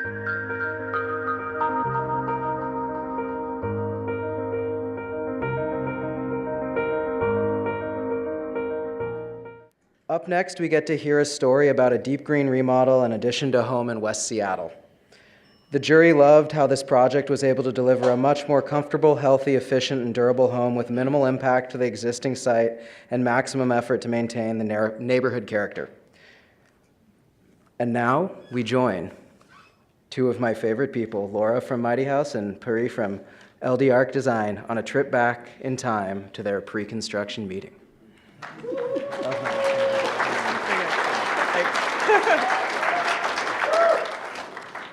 Up next, we get to hear a story about a deep green remodel and addition to a home in West Seattle. The jury loved how this project was able to deliver a much more comfortable, healthy, efficient, and durable home with minimal impact to the existing site and maximum effort to maintain the neighborhood character. And now we join two of my favorite people, Laura from Mighty House and Parie from LD Arc Design, on a trip back in time to their pre-construction meeting.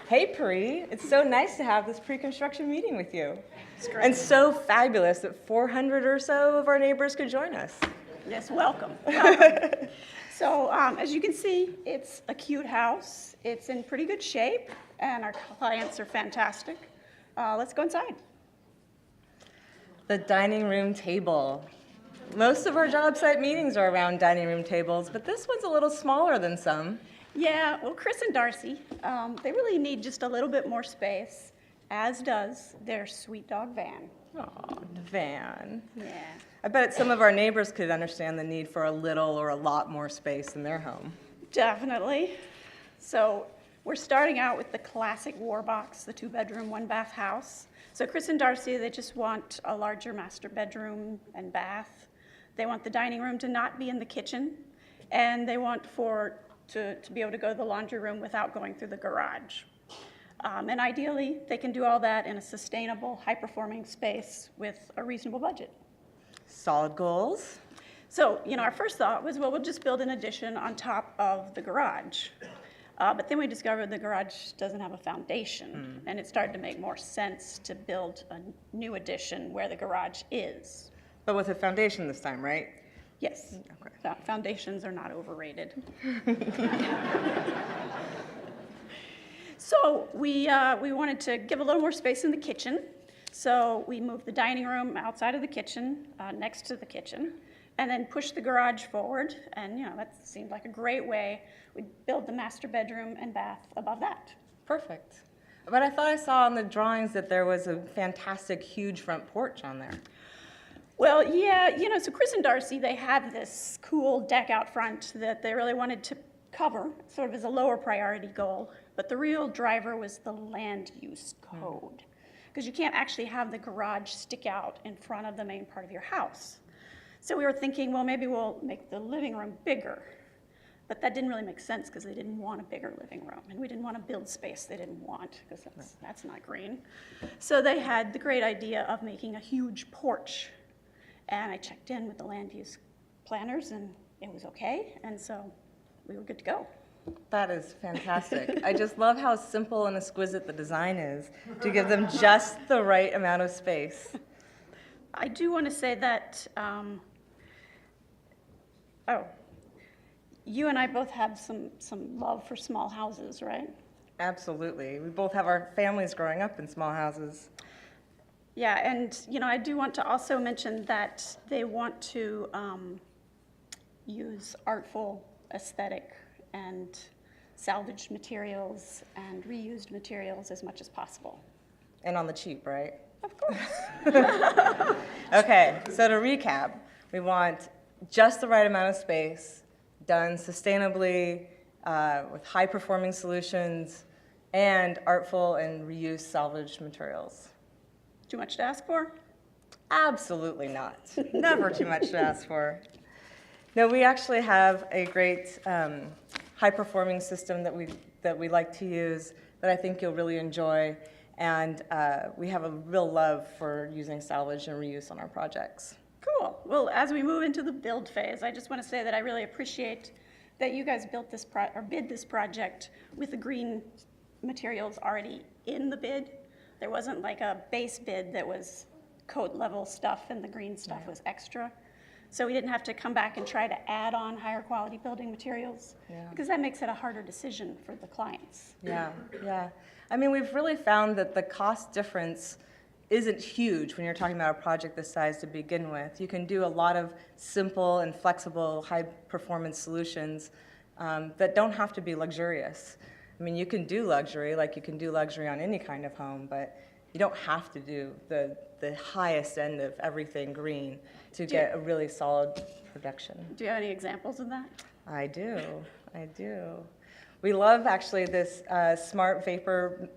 Hey, Parie. It's so nice to have this pre-construction meeting with you. It's great. And so fabulous that 400 or so of our neighbors could join us. Yes, welcome. Welcome. So as you can see, it's a cute house. It's in pretty good shape, and our clients are fantastic. Let's go inside. The dining room table. Most of our job site meetings are around dining room tables, but this one's a little smaller than some. Yeah, well, Chris and Darcy, they really need just a little bit more space, as does their sweet dog, Van. Aw, Van. Yeah. I bet some of our neighbors could understand the need for a little or a lot more space in their home. Definitely. So we're starting out with the classic war box, the 2-bedroom, 1-bath house. So Chris and Darcy, they just want a larger master bedroom and bath. They want the dining room to not be in the kitchen, and they want to be able to go to the laundry room without going through the garage. And ideally, they can do all that in a sustainable, high-performing space with a reasonable budget. Solid goals. So, our first thought was, well, we'll just build an addition on top of the garage. But then we discovered the garage doesn't have a foundation, and it started to make more sense to build a new addition where the garage is. But with a foundation this time, right? Yes. Okay. Foundations are not overrated. So we wanted to give a little more space in the kitchen. So we moved the dining room outside of the kitchen, next to the kitchen, and then pushed the garage forward. And that seemed like a great way. We'd build the master bedroom and bath above that. Perfect. But I thought I saw on the drawings that there was a fantastic, huge front porch on there. Well, yeah, so Chris and Darcy, they had this cool deck out front that they really wanted to cover, sort of as a lower priority goal. But the real driver was the land use code, because you can't actually have the garage stick out in front of the main part of your house. So we were thinking, well, maybe we'll make the living room bigger. But that didn't really make sense because they didn't want a bigger living room. And we didn't want to build space they didn't want, because that's not green. So they had the great idea of making a huge porch. And I checked in with the land use planners, and it was okay, and so we were good to go. That is fantastic. I just love how simple and exquisite the design is to give them just the right amount of space. I do want to say that, you and I both have some love for small houses, right? Absolutely. We both have our families growing up in small houses. Yeah, and I do want to also mention that they want to use artful aesthetic and salvaged materials and reused materials as much as possible. And on the cheap, right? Of course. Okay, so to recap, we want just the right amount of space, done sustainably, with high-performing solutions, and artful and reused salvaged materials. Too much to ask for? Absolutely not. Never too much to ask for. No, we actually have a great high-performing system that we like to use that I think you'll really enjoy, and we have a real love for using salvage and reuse on our projects. Cool. Well, as we move into the build phase, I just want to say that I really appreciate that you guys built this bid this project with the green materials already in the bid. There wasn't like a base bid that was code level stuff and the green stuff was extra. So we didn't have to come back and try to add on higher quality building materials, because that makes it a harder decision for the clients. Yeah. I mean, we've really found that the cost difference isn't huge when you're talking about a project this size to begin with. You can do a lot of simple and flexible high performance solutions that don't have to be luxurious. I mean, you can do luxury, like you can do luxury on any kind of home, but you don't have to do the highest end of everything green to get a really solid production. Do you have any examples of that? I do. We love actually this smart vapor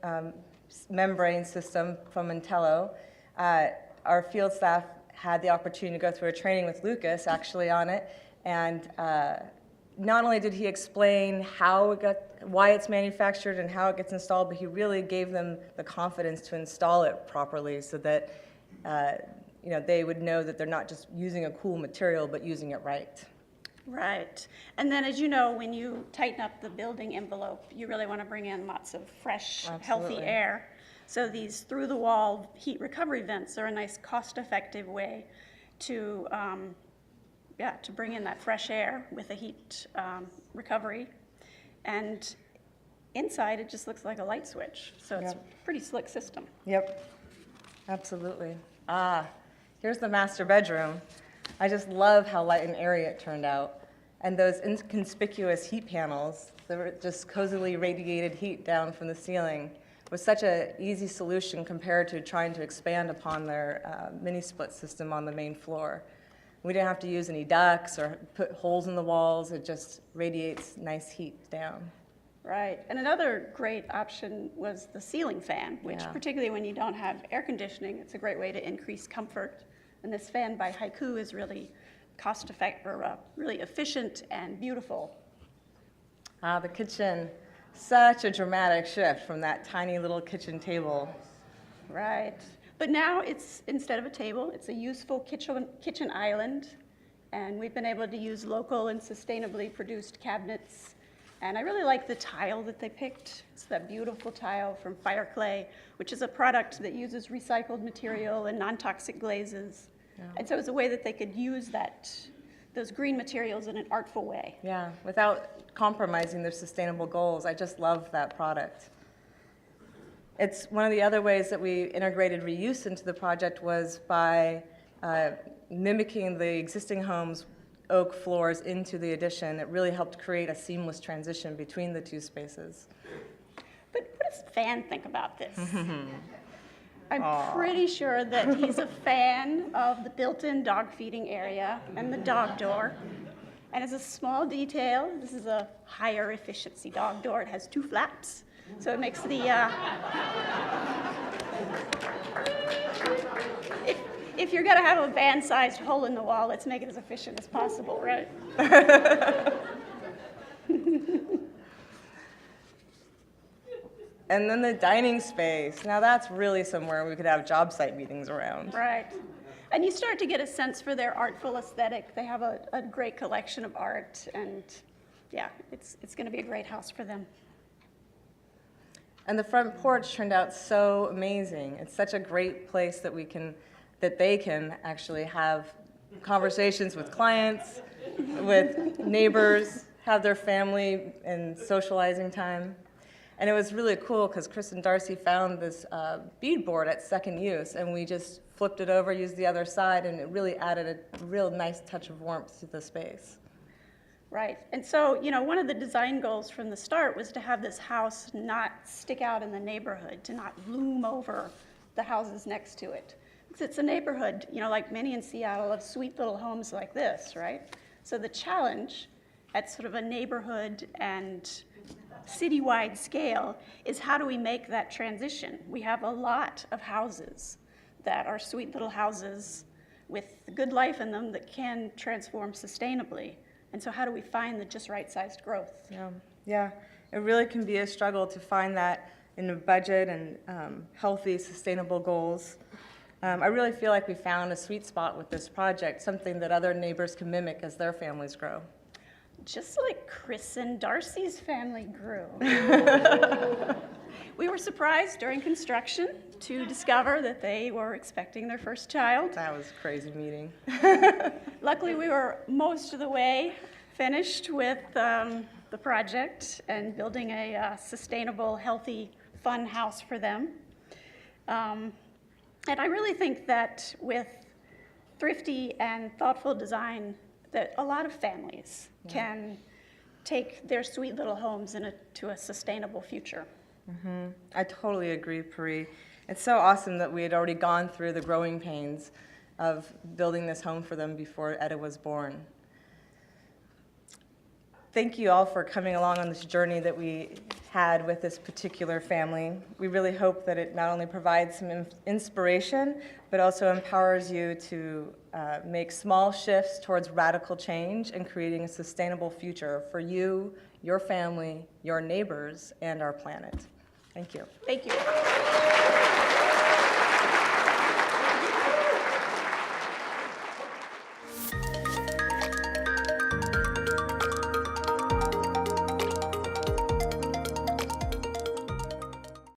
membrane system from Intello. Our field staff had the opportunity to go through a training with Lucas actually on it, and not only did he explain why it's manufactured and how it gets installed, but he really gave them the confidence to install it properly so that they would know that they're not just using a cool material, but using it right. Right. And then, as you know, when you tighten up the building envelope, you really want to bring in lots of fresh, healthy air. So these through-the-wall heat recovery vents are a nice cost-effective way to bring in that fresh air with a heat recovery. And inside, it just looks like a light switch. So it's a pretty slick system. Yep, absolutely. Here's the master bedroom. I just love how light and airy it turned out. And those inconspicuous heat panels that were just cozily radiated heat down from the ceiling was such an easy solution compared to trying to expand upon their mini-split system on the main floor. We didn't have to use any ducts or put holes in the walls. It just radiates nice heat down. Right. And another great option was the ceiling fan, which particularly when you don't have air conditioning, it's a great way to increase comfort. And this fan by Haiku is really really efficient and beautiful. The kitchen, such a dramatic shift from that tiny little kitchen table. Right. But now it's, instead of a table, it's a useful kitchen island. And we've been able to use local and sustainably produced cabinets. And I really like the tile that they picked. It's that beautiful tile from Fireclay, which is a product that uses recycled material and non-toxic glazes. Yeah. And so it's a way that they could use those green materials in an artful way. Yeah, without compromising their sustainable goals. I just love that product. It's one of the other ways that we integrated reuse into the project was by mimicking the existing home's oak floors into the addition. It really helped create a seamless transition between the two spaces. But what does Fan think about this? I'm pretty sure that he's a fan of the built-in dog feeding area and the dog door. And as a small detail, this is a higher efficiency dog door. It has 2 flaps, so it makes the if you're going to have a van-sized hole in the wall, let's make it as efficient as possible, right? And then the dining space. Now that's really somewhere we could have job site meetings around. Right. And you start to get a sense for their artful aesthetic. They have a great collection of art, and yeah, it's going to be a great house for them. And the front porch turned out so amazing. It's such a great place that they can actually have conversations with clients, with neighbors, have their family and socializing time. And it was really cool because Chris and Darcy found this beadboard at second use, and we just flipped it over, used the other side, and it really added a real nice touch of warmth to the space. Right. And so, one of the design goals from the start was to have this house not stick out in the neighborhood, to not loom over the houses next to it. Because it's a neighborhood, like many in Seattle, of sweet little homes like this, right? So the challenge at sort of a neighborhood and citywide scale is how do we make that transition? We have a lot of houses that are sweet little houses with good life in them that can transform sustainably. And so how do we find the just right-sized growth? Yeah, it really can be a struggle to find that in a budget and healthy, sustainable goals. I really feel like we found a sweet spot with this project, something that other neighbors can mimic as their families grow. Just like Chris and Darcy's family grew. We were surprised during construction to discover that they were expecting their first child. That was a crazy meeting. Luckily, we were most of the way finished with the project and building a sustainable, healthy, fun house for them. And I really think that with thrifty and thoughtful design, that a lot of families can take their sweet little homes to a sustainable future. I totally agree, Parie. It's so awesome that we had already gone through the growing pains of building this home for them before Etta was born. Thank you all for coming along on this journey that we had with this particular family. We really hope that it not only provides some inspiration, but also empowers you to make small shifts towards radical change and creating a sustainable future for you, your family, your neighbors, and our planet. Thank you. Thank you.